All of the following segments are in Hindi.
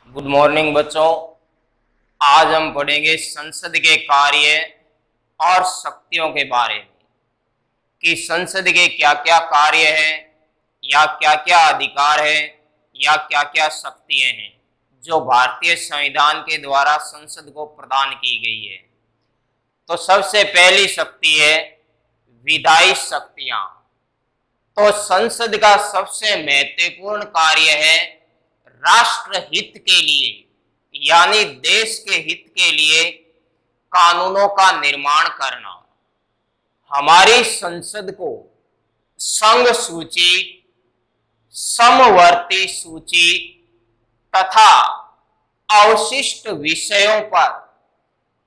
गुड मॉर्निंग बच्चों। आज हम पढ़ेंगे संसद के कार्य और शक्तियों के बारे में कि संसद के क्या क्या कार्य हैं या क्या क्या अधिकार है या क्या क्या शक्तियां हैं जो भारतीय संविधान के द्वारा संसद को प्रदान की गई है। तो सबसे पहली शक्ति है विधायी शक्तियां। तो संसद का सबसे महत्वपूर्ण कार्य है राष्ट्र हित के लिए यानी देश के हित के लिए कानूनों का निर्माण करना। हमारी संसद को संघ सूची, समवर्ती सूची तथा अवशिष्ट विषयों पर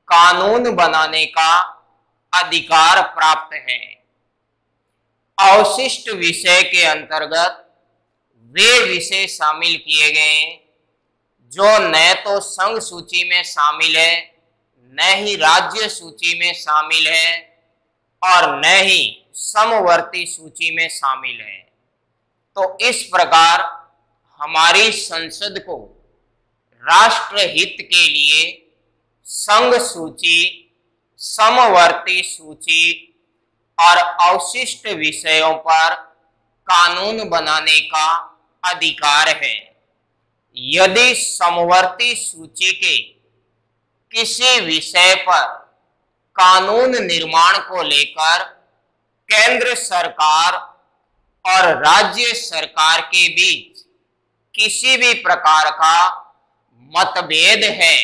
कानून बनाने का अधिकार प्राप्त है। अवशिष्ट विषय के अंतर्गत वे विषय शामिल किए गए हैं जो न तो संघ सूची में शामिल है, न ही राज्य सूची में शामिल है और न ही समवर्ती सूची में शामिल है। तो इस प्रकार हमारी संसद को राष्ट्र हित के लिए संघ सूची, समवर्ती सूची और अवशिष्ट विषयों पर कानून बनाने का अधिकार है। यदि समवर्ती सूची के किसी विषय पर कानून निर्माण को लेकर केंद्र सरकार और राज्य सरकार के बीच किसी भी प्रकार का मतभेद है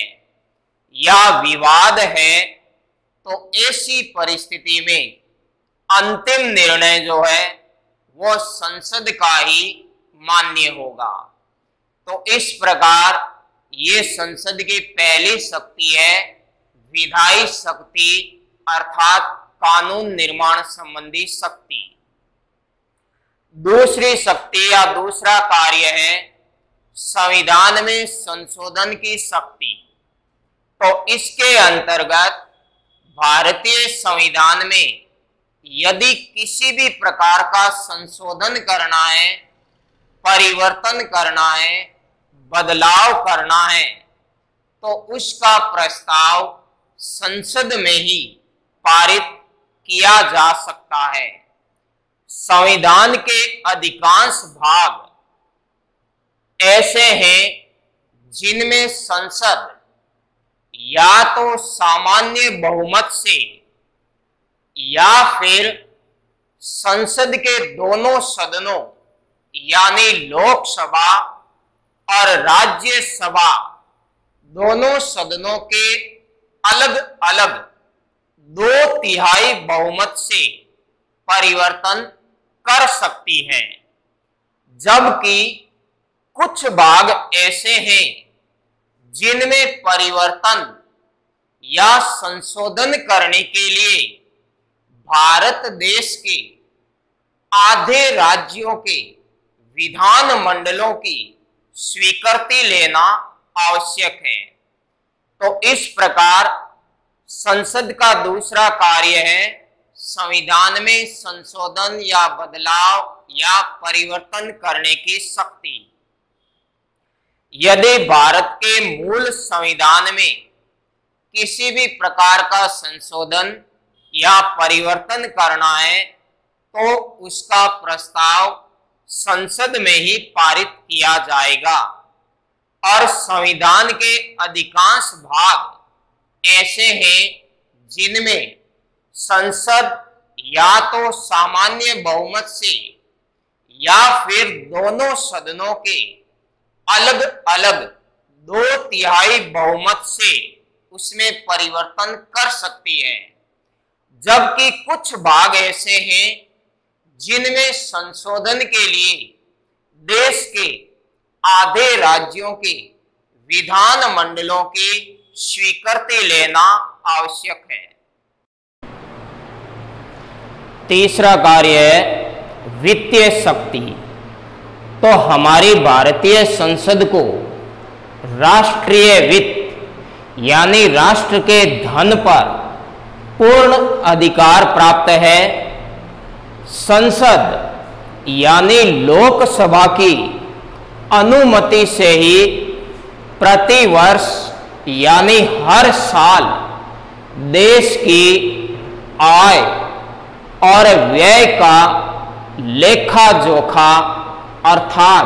या विवाद है तो ऐसी परिस्थिति में अंतिम निर्णय जो है वो संसद का ही मान्य होगा। तो इस प्रकार ये संसद की पहली शक्ति है विधायी शक्ति अर्थात कानून निर्माण संबंधी शक्ति। दूसरी शक्ति या दूसरा कार्य है संविधान में संशोधन की शक्ति। तो इसके अंतर्गत भारतीय संविधान में यदि किसी भी प्रकार का संशोधन करना है, परिवर्तन करना है, बदलाव करना है तो उसका प्रस्ताव संसद में ही पारित किया जा सकता है। संविधान के अधिकांश भाग ऐसे हैं जिनमें संसद या तो सामान्य बहुमत से या फिर संसद के दोनों सदनों यानी लोकसभा और राज्यसभा दोनों सदनों के अलग अलग 2/3 बहुमत से परिवर्तन कर सकती है। जबकि कुछ भाग ऐसे हैं जिनमें परिवर्तन या संशोधन करने के लिए भारत देश के आधे राज्यों के विधान मंडलों की स्वीकृति लेना आवश्यक है। तो इस प्रकार संसद का दूसरा कार्य है संविधान में संशोधन या बदलाव या परिवर्तन करने की शक्ति। यदि भारत के मूल संविधान में किसी भी प्रकार का संशोधन या परिवर्तन करना है तो उसका प्रस्ताव संसद में ही पारित किया जाएगा और संविधान के अधिकांश भाग ऐसे हैं जिनमें संसद या तो सामान्य बहुमत से या फिर दोनों सदनों के अलग अलग 2/3 बहुमत से उसमें परिवर्तन कर सकती है। जबकि कुछ भाग ऐसे हैं जिनमें संशोधन के लिए देश के आधे राज्यों के विधान मंडलों की स्वीकृति लेना आवश्यक है। तीसरा कार्य है वित्तीय शक्ति। तो हमारी भारतीय संसद को राष्ट्रीय वित्त यानी राष्ट्र के धन पर पूर्ण अधिकार प्राप्त है। संसद यानी लोकसभा की अनुमति से ही प्रति वर्ष यानी हर साल देश की आय और व्यय का लेखा जोखा अर्थात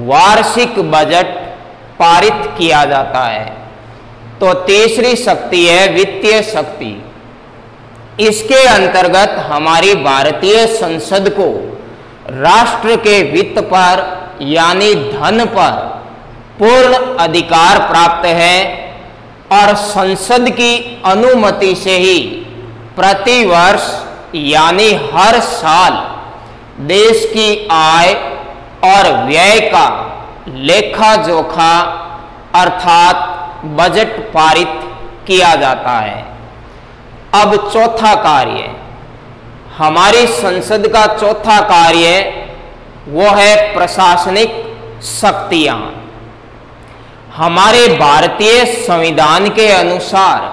वार्षिक बजट पारित किया जाता है। तो तीसरी शक्ति है वित्तीय शक्ति। इसके अंतर्गत हमारी भारतीय संसद को राष्ट्र के वित्त पर यानी धन पर पूर्ण अधिकार प्राप्त है और संसद की अनुमति से ही प्रति वर्ष यानी हर साल देश की आय और व्यय का लेखा जोखा अर्थात बजट पारित किया जाता है। अब चौथा कार्य, हमारी संसद का चौथा कार्य वो है प्रशासनिक शक्तियां। हमारे भारतीय संविधान के अनुसार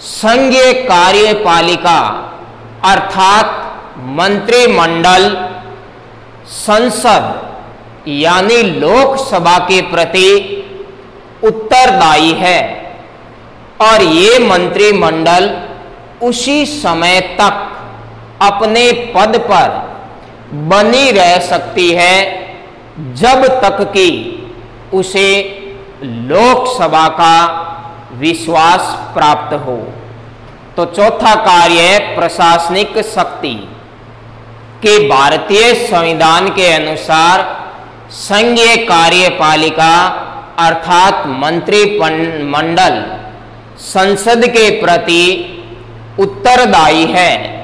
संघीय कार्यपालिका अर्थात मंत्रिमंडल संसद यानी लोकसभा के प्रति उत्तरदायी है और ये मंत्रिमंडल उसी समय तक अपने पद पर बनी रह सकती है जब तक कि उसे लोकसभा का विश्वास प्राप्त हो। तो चौथा कार्य है प्रशासनिक शक्ति के भारतीय संविधान के अनुसार संघीय कार्यपालिका अर्थात मंत्रिमंडल संसद के प्रति उत्तरदायी है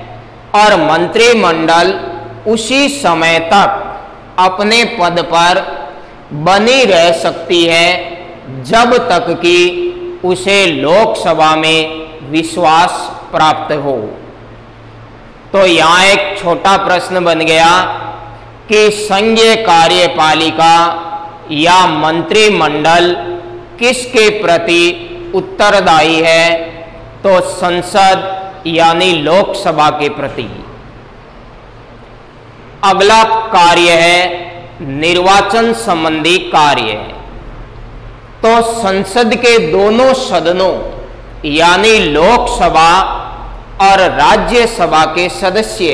और मंत्रिमंडल उसी समय तक अपने पद पर बनी रह सकती है जब तक कि उसे लोकसभा में विश्वास प्राप्त हो। तो यहाँ एक छोटा प्रश्न बन गया कि संघीय कार्यपालिका या मंत्रिमंडल किसके प्रति उत्तरदायी है? तो संसद यानी लोकसभा के प्रति। अगला कार्य है निर्वाचन संबंधी कार्य। तो संसद के दोनों सदनों यानी लोकसभा और राज्यसभा के सदस्य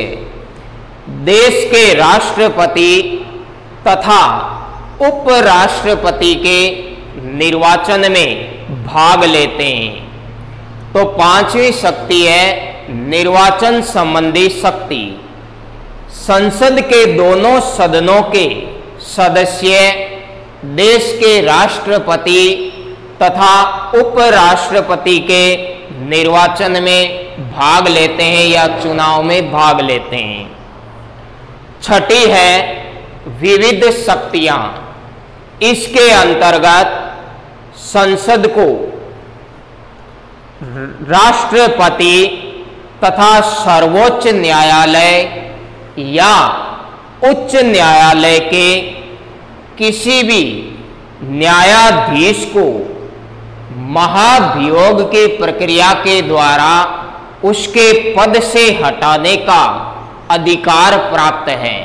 देश के राष्ट्रपति तथा उपराष्ट्रपति के निर्वाचन में भाग लेते हैं। तो पांचवी शक्ति है निर्वाचन संबंधी शक्ति। संसद के दोनों सदनों के सदस्य देश के राष्ट्रपति तथा उपराष्ट्रपति के निर्वाचन में भाग लेते हैं या चुनाव में भाग लेते हैं। छठी है विविध शक्तियां। इसके अंतर्गत संसद को राष्ट्रपति तथा सर्वोच्च न्यायालय या उच्च न्यायालय के किसी भी न्यायाधीश को महाभियोग की प्रक्रिया के द्वारा उसके पद से हटाने का अधिकार प्राप्त है।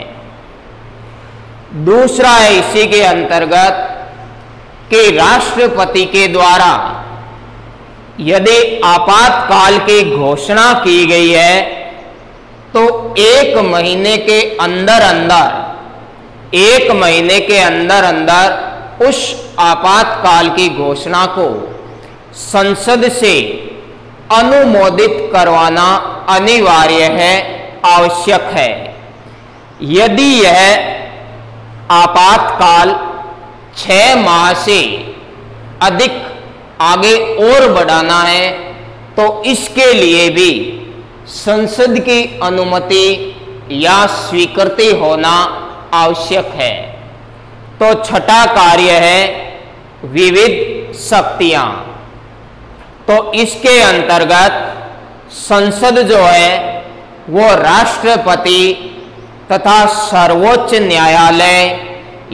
दूसरा है इसी के अंतर्गत कि राष्ट्रपति के द्वारा यदि आपातकाल की घोषणा की गई है तो 1 महीने के अंदर अंदर उस आपातकाल की घोषणा को संसद से अनुमोदित करवाना अनिवार्य है, आवश्यक है। यदि यह आपातकाल 6 माह से अधिक आगे और बढ़ाना है तो इसके लिए भी संसद की अनुमति या स्वीकृति होना आवश्यक है। तो छठा कार्य है विविध शक्तियां। तो इसके अंतर्गत संसद जो है वो राष्ट्रपति तथा सर्वोच्च न्यायालय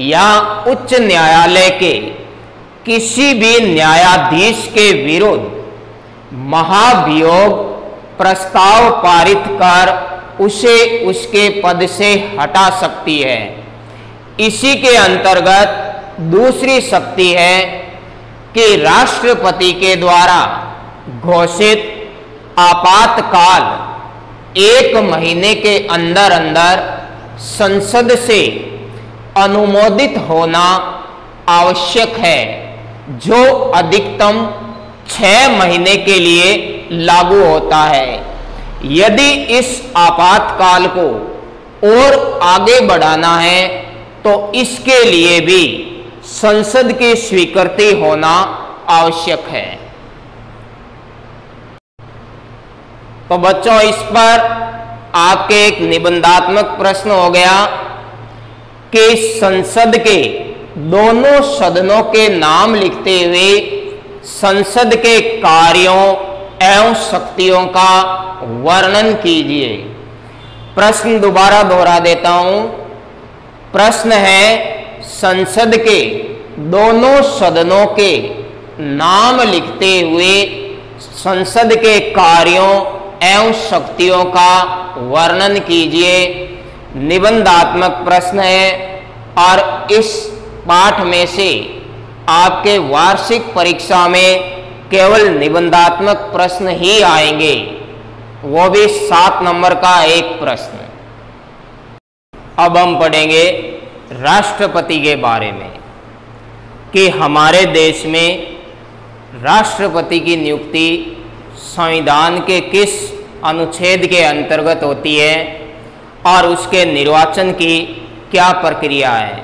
या उच्च न्यायालय के किसी भी न्यायाधीश के विरुद्ध महाभियोग प्रस्ताव पारित कर उसे उसके पद से हटा सकती है। इसी के अंतर्गत दूसरी शक्ति है कि राष्ट्रपति के द्वारा घोषित आपातकाल 1 महीने के अंदर अंदर संसद से अनुमोदित होना आवश्यक है, जो अधिकतम 6 महीने के लिए लागू होता है। यदि इस आपातकाल को और आगे बढ़ाना है तो इसके लिए भी संसद की स्वीकृति होना आवश्यक है। तो बच्चों, इस पर आपके एक निबंधात्मक प्रश्न हो गया कि संसद के दोनों सदनों के नाम लिखते हुए संसद के कार्यों एवं शक्तियों का वर्णन कीजिए। प्रश्न दोबारा दोहरा देता हूं। प्रश्न है, संसद के दोनों सदनों के नाम लिखते हुए संसद के कार्यों एवं शक्तियों का वर्णन कीजिए। निबंधात्मक प्रश्न है और इस पाठ में से आपके वार्षिक परीक्षा में केवल निबंधात्मक प्रश्न ही आएंगे, वो भी 7 नंबर का एक प्रश्न। अब हम पढ़ेंगे राष्ट्रपति के बारे में कि हमारे देश में राष्ट्रपति की नियुक्ति संविधान के किस अनुच्छेद के अंतर्गत होती है और उसके निर्वाचन की क्या प्रक्रिया है।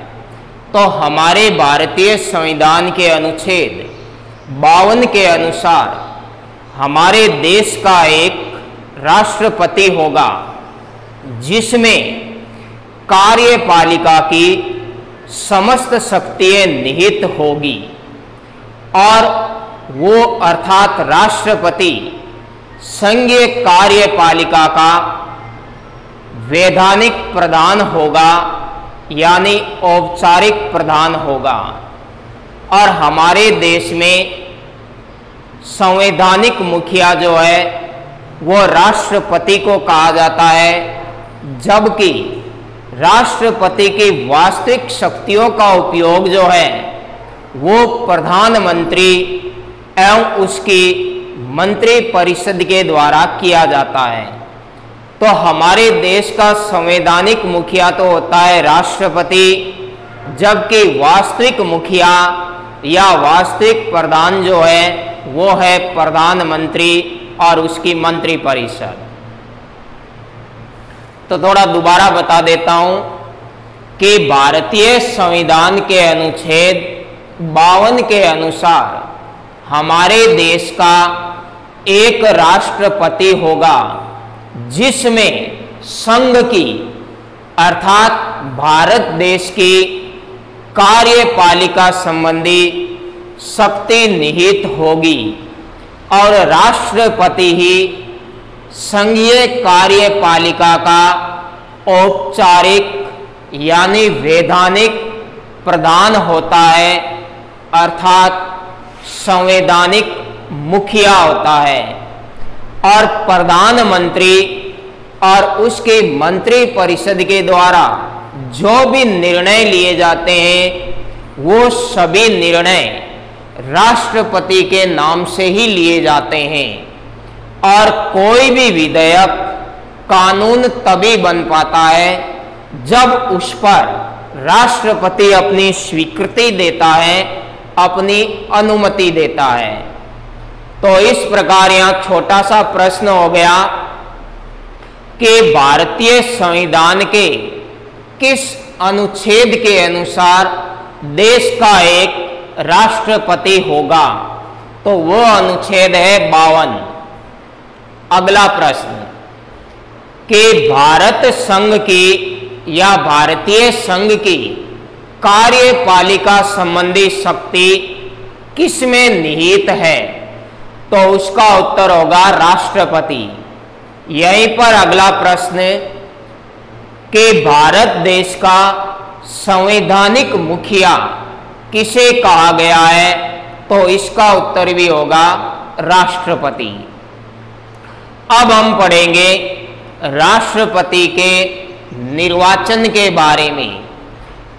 तो हमारे भारतीय संविधान के अनुच्छेद 52 के अनुसार हमारे देश का एक राष्ट्रपति होगा, जिसमें कार्यपालिका की समस्त शक्तियां निहित होगी और वो अर्थात राष्ट्रपति संघीय कार्यपालिका का वैधानिक प्रधान होगा, यानी औपचारिक प्रधान होगा। और हमारे देश में संवैधानिक मुखिया जो है वो राष्ट्रपति को कहा जाता है, जबकि राष्ट्रपति की वास्तविक शक्तियों का उपयोग जो है वो प्रधानमंत्री एवं उसकी मंत्री परिषद के द्वारा किया जाता है। तो हमारे देश का संवैधानिक मुखिया तो होता है राष्ट्रपति, जबकि वास्तविक मुखिया या वास्तविक प्रधान जो है वो है प्रधानमंत्री और उसकी मंत्री परिषद। तो थोड़ा दोबारा बता देता हूं कि भारतीय संविधान के अनुच्छेद 52 के अनुसार हमारे देश का एक राष्ट्रपति होगा, जिसमें संघ की अर्थात भारत देश की कार्यपालिका संबंधी शक्ति निहित होगी और राष्ट्रपति ही संघीय कार्यपालिका का औपचारिक यानी वैधानिक प्रधान होता है, अर्थात संवैधानिक मुखिया होता है। और प्रधानमंत्री और उसके मंत्री परिषद के द्वारा जो भी निर्णय लिए जाते हैं वो सभी निर्णय राष्ट्रपति के नाम से ही लिए जाते हैं। और कोई भी विधेयक कानून तभी बन पाता है जब उस पर राष्ट्रपति अपनी स्वीकृति देता है, अपनी अनुमति देता है। तो इस प्रकार यहां छोटा सा प्रश्न हो गया कि भारतीय संविधान के किस अनुच्छेद के अनुसार देश का एक राष्ट्रपति होगा। तो वो अनुच्छेद है 52। अगला प्रश्न कि भारत संघ की या भारतीय संघ की कार्यपालिका संबंधी शक्ति किसमें निहित है। तो उसका उत्तर होगा राष्ट्रपति। यहीं पर अगला प्रश्न कि भारत देश का संवैधानिक मुखिया किसे कहा गया है। तो इसका उत्तर भी होगा राष्ट्रपति। अब हम पढ़ेंगे राष्ट्रपति के निर्वाचन के बारे में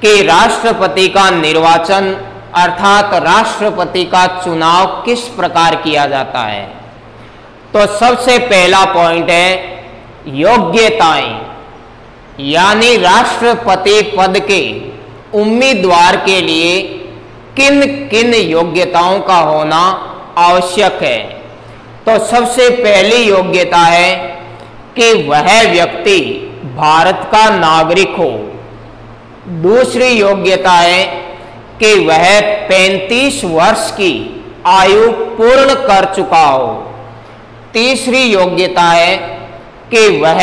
कि राष्ट्रपति का निर्वाचन अर्थात राष्ट्रपति का चुनाव किस प्रकार किया जाता है। तो सबसे पहला पॉइंट है योग्यताएं, यानी राष्ट्रपति पद के उम्मीदवार के लिए किन किन योग्यताओं का होना आवश्यक है। तो सबसे पहली योग्यता है कि वह व्यक्ति भारत का नागरिक हो। दूसरी योग्यता है कि वह 35 वर्ष की आयु पूर्ण कर चुका हो। तीसरी योग्यता है कि वह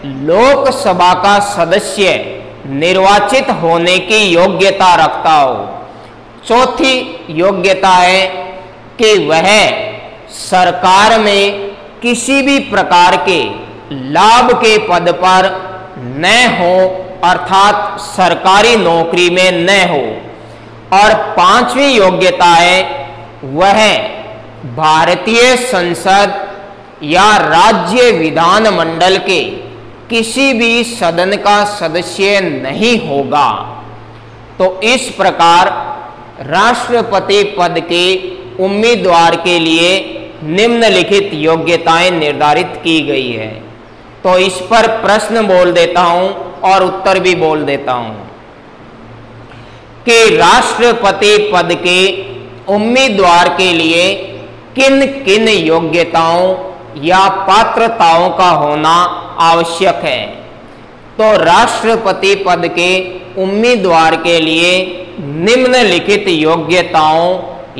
लोकसभा का सदस्य निर्वाचित होने की योग्यता रखता हो। चौथी योग्यता है कि वह सरकार में किसी भी प्रकार के लाभ के पद पर न हो, अर्थात सरकारी नौकरी में न हो। और पांचवी योग्यता है वह भारतीय संसद या राज्य विधानमंडल के किसी भी सदन का सदस्य नहीं होगा। तो इस प्रकार राष्ट्रपति पद के उम्मीदवार के लिए निम्नलिखित योग्यताएं निर्धारित की गई है। तो इस पर प्रश्न बोल देता हूं और उत्तर भी बोल देता हूं कि राष्ट्रपति पद के उम्मीदवार के लिए किन किन योग्यताओं या पात्रताओं का होना आवश्यक है। तो राष्ट्रपति पद के उम्मीदवार के लिए निम्नलिखित योग्यताओं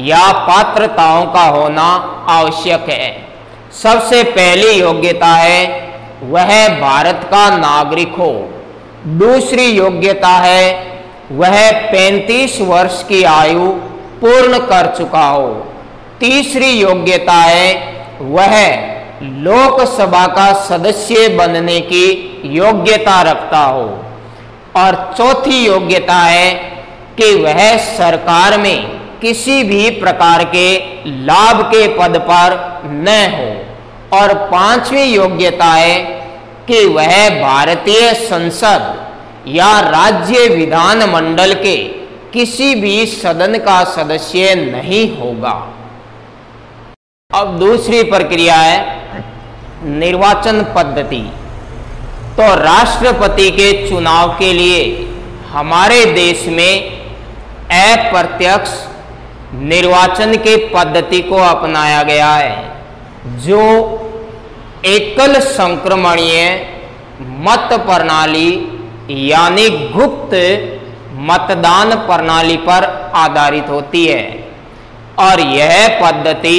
या पात्रताओं का होना आवश्यक है। सबसे पहली योग्यता है वह भारत का नागरिक हो। दूसरी योग्यता है वह 35 वर्ष की आयु पूर्ण कर चुका हो। तीसरी योग्यता है वह लोकसभा का सदस्य बनने की योग्यता रखता हो। और चौथी योग्यता है कि वह सरकार में किसी भी प्रकार के लाभ के पद पर न हो। और पांचवी योग्यता है कि वह भारतीय संसद या राज्य विधानमंडल के किसी भी सदन का सदस्य नहीं होगा। अब दूसरी प्रक्रिया है निर्वाचन पद्धति। तो राष्ट्रपति के चुनाव के लिए हमारे देश में अप्रत्यक्ष निर्वाचन के पद्धति को अपनाया गया है, जो एकल संक्रमणीय मत प्रणाली यानी गुप्त मतदान प्रणाली पर आधारित होती है। और यह पद्धति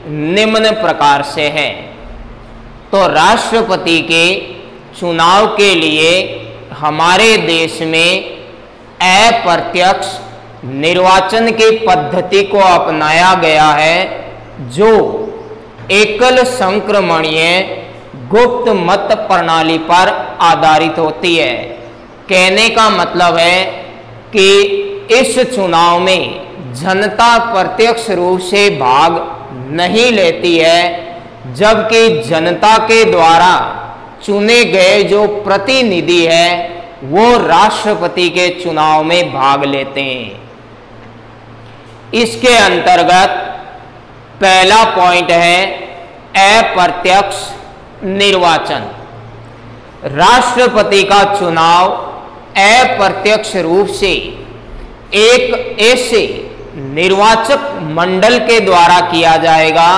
निम्न प्रकार से है। तो राष्ट्रपति के चुनाव के लिए हमारे देश में अप्रत्यक्ष निर्वाचन की पद्धति को अपनाया गया है, जो एकल संक्रमणीय गुप्त मत प्रणाली पर आधारित होती है। कहने का मतलब है कि इस चुनाव में जनता प्रत्यक्ष रूप से भाग नहीं लेती है, जबकि जनता के द्वारा चुने गए जो प्रतिनिधि हैं वो राष्ट्रपति के चुनाव में भाग लेते हैं। इसके अंतर्गत पहला पॉइंट है अप्रत्यक्ष निर्वाचन। राष्ट्रपति का चुनाव अप्रत्यक्ष रूप से एक ऐसे निर्वाचक मंडल के द्वारा किया जाएगा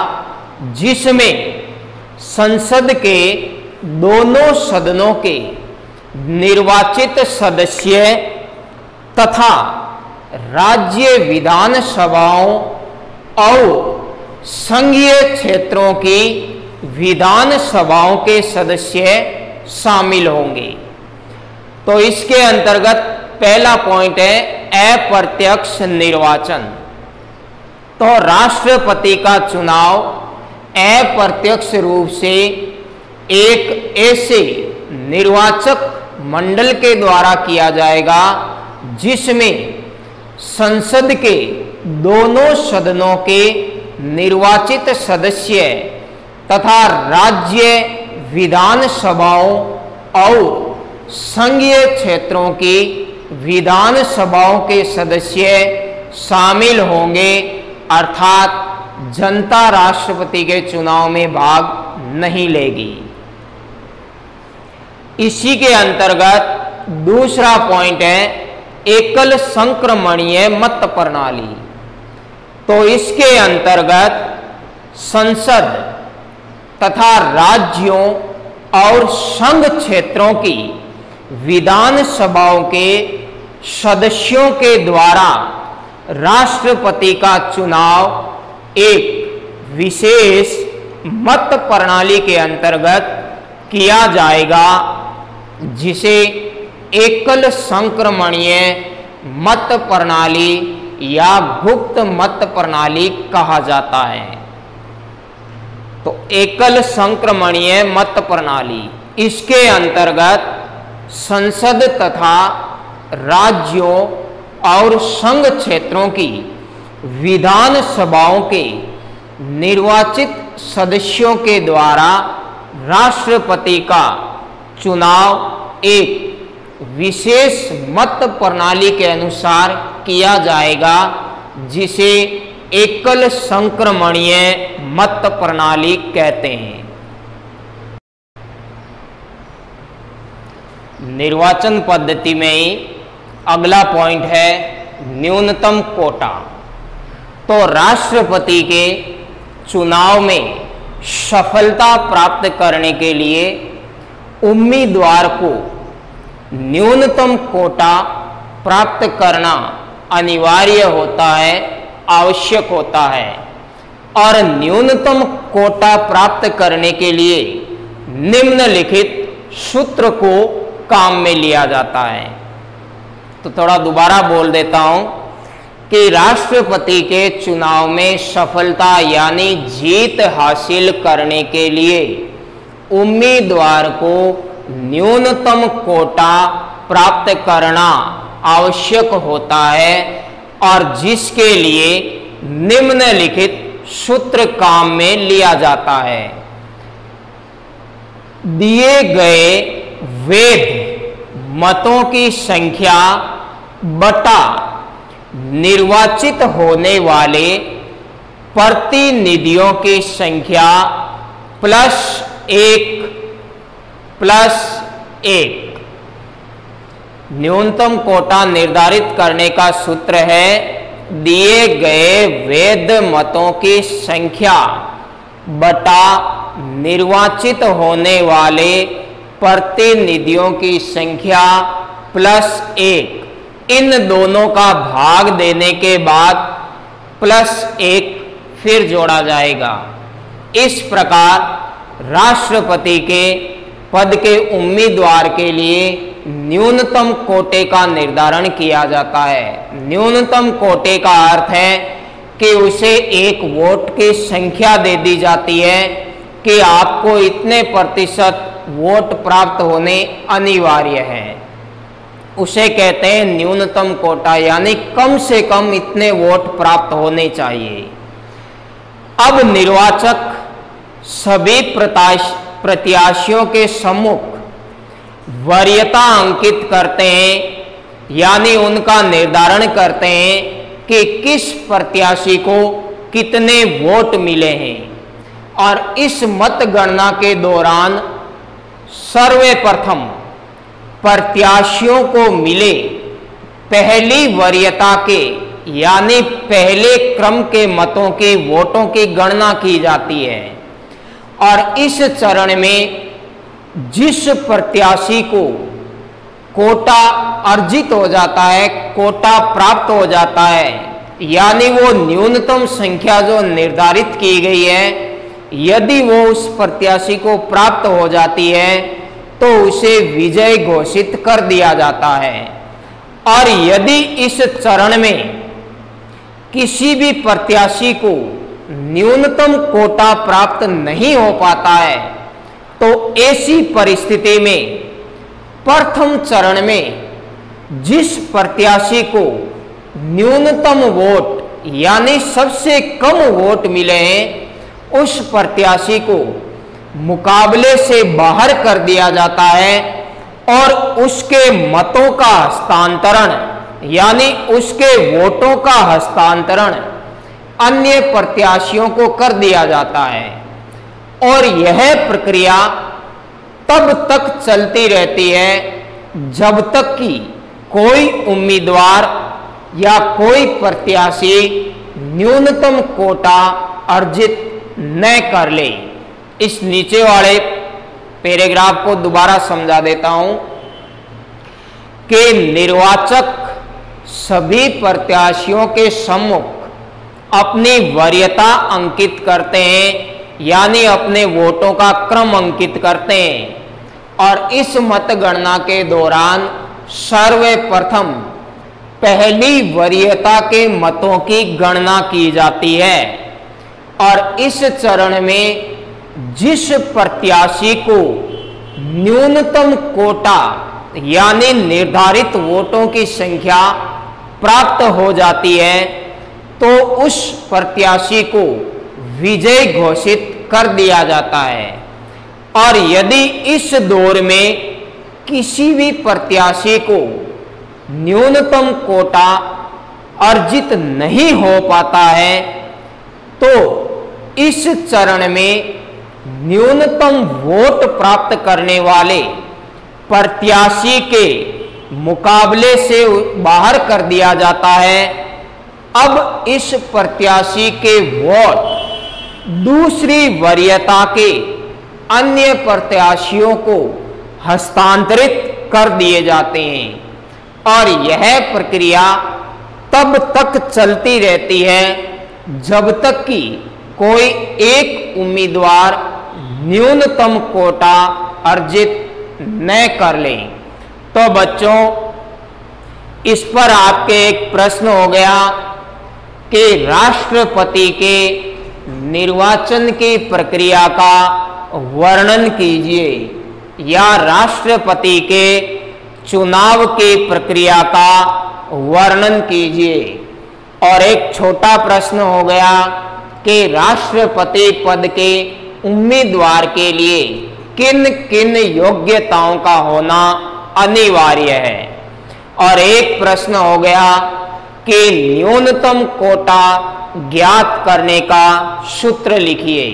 जिसमें संसद के दोनों सदनों के निर्वाचित सदस्य तथा राज्य विधानसभाओं और संघीय क्षेत्रों की विधानसभाओं के सदस्य शामिल होंगे। तो इसके अंतर्गत पहला पॉइंट है अप्रत्यक्ष निर्वाचन। तो राष्ट्रपति का चुनाव अप्रत्यक्ष रूप से एक ऐसे निर्वाचक मंडल के द्वारा किया जाएगा जिसमें संसद के दोनों सदनों के निर्वाचित सदस्य तथा राज्य विधानसभाओं और संघीय क्षेत्रों की विधानसभाओं के सदस्य शामिल होंगे, अर्थात जनता राष्ट्रपति के चुनाव में भाग नहीं लेगी। इसी के अंतर्गत दूसरा पॉइंट है एकल संक्रमणीय मत प्रणाली। तो इसके अंतर्गत संसद तथा राज्यों और संघ क्षेत्रों की विधानसभाओं के सदस्यों के द्वारा राष्ट्रपति का चुनाव एक विशेष मत प्रणाली के अंतर्गत किया जाएगा, जिसे एकल संक्रमणीय मत प्रणाली या गुप्त मत प्रणाली कहा जाता है। तो एकल संक्रमणीय मत प्रणाली, इसके अंतर्गत संसद तथा राज्यों और संघ क्षेत्रों की विधानसभाओं के निर्वाचित सदस्यों के द्वारा राष्ट्रपति का चुनाव एक विशेष मत प्रणाली के अनुसार किया जाएगा, जिसे एकल संक्रमणीय मत प्रणाली कहते हैं। निर्वाचन पद्धति में ही अगला पॉइंट है न्यूनतम कोटा। तो राष्ट्रपति के चुनाव में सफलता प्राप्त करने के लिए उम्मीदवार को न्यूनतम कोटा प्राप्त करना अनिवार्य होता है, आवश्यक होता है। और न्यूनतम कोटा प्राप्त करने के लिए निम्नलिखित सूत्र को काम में लिया जाता है। तो थोड़ा दोबारा बोल देता हूं कि राष्ट्रपति के चुनाव में सफलता यानी जीत हासिल करने के लिए उम्मीदवार को न्यूनतम कोटा प्राप्त करना आवश्यक होता है, और जिसके लिए निम्नलिखित सूत्र काम में लिया जाता है। दिए गए वैध मतों की संख्या बटा निर्वाचित होने वाले प्रतिनिधियों की संख्या +1 न्यूनतम कोटा निर्धारित करने का सूत्र है दिए गए वैध मतों की संख्या बटा निर्वाचित होने वाले प्रतिनिधियों की संख्या +1। इन दोनों का भाग देने के बाद +1 फिर जोड़ा जाएगा। इस प्रकार राष्ट्रपति के पद के उम्मीदवार के लिए न्यूनतम कोटे का निर्धारण किया जाता है। न्यूनतम कोटे का अर्थ है कि उसे एक वोट की संख्या दे दी जाती है कि आपको इतने प्रतिशत वोट प्राप्त होने अनिवार्य है। उसे कहते हैं न्यूनतम कोटा, यानी कम से कम इतने वोट प्राप्त होने चाहिए। अब निर्वाचक सभी प्रत्याशियों के सम्मुख वरीयता अंकित करते हैं, यानी उनका निर्धारण करते हैं कि किस प्रत्याशी को कितने वोट मिले हैं। और इस मतगणना के दौरान सर्वप्रथम प्रत्याशियों को मिले पहली वरीयता के यानी पहले क्रम के मतों के वोटों की गणना की जाती है। और इस चरण में जिस प्रत्याशी को कोटा अर्जित हो जाता है, कोटा प्राप्त हो जाता है, यानी वो न्यूनतम संख्या जो निर्धारित की गई है, यदि वो उस प्रत्याशी को प्राप्त हो जाती है तो उसे विजय घोषित कर दिया जाता है। और यदि इस चरण में किसी भी प्रत्याशी को न्यूनतम कोटा प्राप्त नहीं हो पाता है तो ऐसी परिस्थिति में प्रथम चरण में जिस प्रत्याशी को न्यूनतम वोट यानी सबसे कम वोट मिले हैं, उस प्रत्याशी को मुकाबले से बाहर कर दिया जाता है और उसके मतों का हस्तांतरण यानी उसके वोटों का हस्तांतरण अन्य प्रत्याशियों को कर दिया जाता है और यह प्रक्रिया तब तक चलती रहती है जब तक कि कोई उम्मीदवार या कोई प्रत्याशी न्यूनतम कोटा अर्जित न कर ले। इस नीचे वाले पैराग्राफ को दोबारा समझा देता हूं कि निर्वाचक सभी प्रत्याशियों के सम्मुख अपनी वरीयता अंकित करते हैं, यानी अपने वोटों का क्रम अंकित करते हैं और इस मतगणना के दौरान सर्वप्रथम पहली वरीयता के मतों की गणना की जाती है और इस चरण में जिस प्रत्याशी को न्यूनतम कोटा यानी निर्धारित वोटों की संख्या प्राप्त हो जाती है तो उस प्रत्याशी को विजयी घोषित कर दिया जाता है और यदि इस दौर में किसी भी प्रत्याशी को न्यूनतम कोटा अर्जित नहीं हो पाता है तो इस चरण में न्यूनतम वोट प्राप्त करने वाले प्रत्याशी के मुकाबले से बाहर कर दिया जाता है। अब इस प्रत्याशी के वोट दूसरी वरीयता के अन्य प्रत्याशियों को हस्तांतरित कर दिए जाते हैं और यह प्रक्रिया तब तक चलती रहती है जब तक कि कोई एक उम्मीदवार न्यूनतम कोटा अर्जित न कर ले। तो बच्चों, इस पर आपके एक प्रश्न हो गया कि राष्ट्रपति के निर्वाचन की प्रक्रिया का वर्णन कीजिए या राष्ट्रपति के चुनाव की प्रक्रिया का वर्णन कीजिए। और एक छोटा प्रश्न हो गया कि राष्ट्रपति पद के उम्मीदवार के लिए किन किन योग्यताओं का होना अनिवार्य है। और एक प्रश्न हो गया कि न्यूनतम कोटा ज्ञात करने का सूत्र लिखिए।